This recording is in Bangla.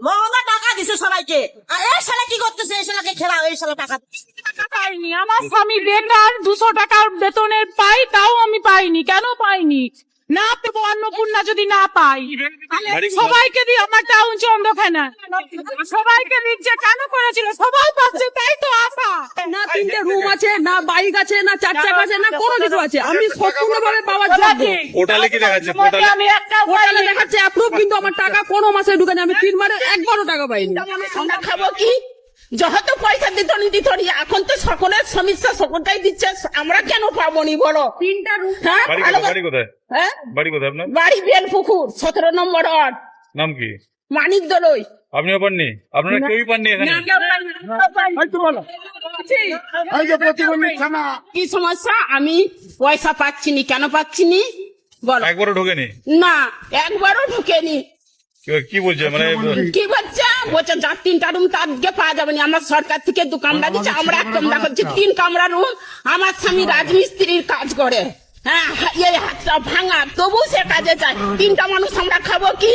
মমতা টাকা দিছে সবাইকে, আর এই শালা কি করতেছে? এই শালাকে খেলা, এই শালা টাকা পাইনি। আমার স্বামী বেকার, 200 টাকার বেতনের পাই, তাও আমি পাইনি। কেন পাইনি? না পেবো অন্নপূর্ণা যদি না পাই, সবাইকে দিই। আমার টাউন চন্দ্রখানা সবাইকে দিচ্ছে, কেন করেছিল? সবাই পাচ্ছে, তাই তো আশা। না 3টে রুম আছে, না বাইক আছে, না 4 চাকা আছে, না কোনো কিছু আছে। আমি সম্পূর্ণভাবে পাওয়ার যোগ্য। পোর্টালে কি দেখাচ্ছে? আমি একটা পোর্টালে দেখাচ্ছে অ্যাপ্রুভ, কিন্তু আমার টাকা কোনো মাসে ঢুকেনি। আমি 3 মাসে একবারও টাকা পাইনি। আমরা খাবো কি? যত পয়সা দিত এখন তো সকলের সমস্যা, সকলটাই দিচ্ছে, আমরা কেন পাবো নি বলো? 3টা রুম। হ্যাঁ, বাড়ি কোথায়? হ্যাঁ, বাড়ি কোথায় আপনার? বাড়ি বেলপুকুর 17 নম্বর ওয়ার্ড, নাম কি? মানিক দলই। আপনিও পাননি? আপনারা কেউই পাননি এখানে? কি সমস্যা? আমি পয়সা পাচ্ছি নি, কেন পাচ্ছি নি বলো? একবারও ঢোকেনি? না, একবারও ঢুকেনি। কি বলছে মানে? কি বলছে যার 3টা রুম তারকে পাওয়া যাবে না। আমরা সরকার থেকে 2 কামরা দিচ্ছে, আমরা 1 কামরা করছি, 3 কামরা রুম। আমার স্বামী রাজমিস্ত্রির কাজ করে, হ্যাঁ, এই হাতটা ভাঙা, তবু সে কাজে যায়। 3টা মানুষ আমরা খাবো কি?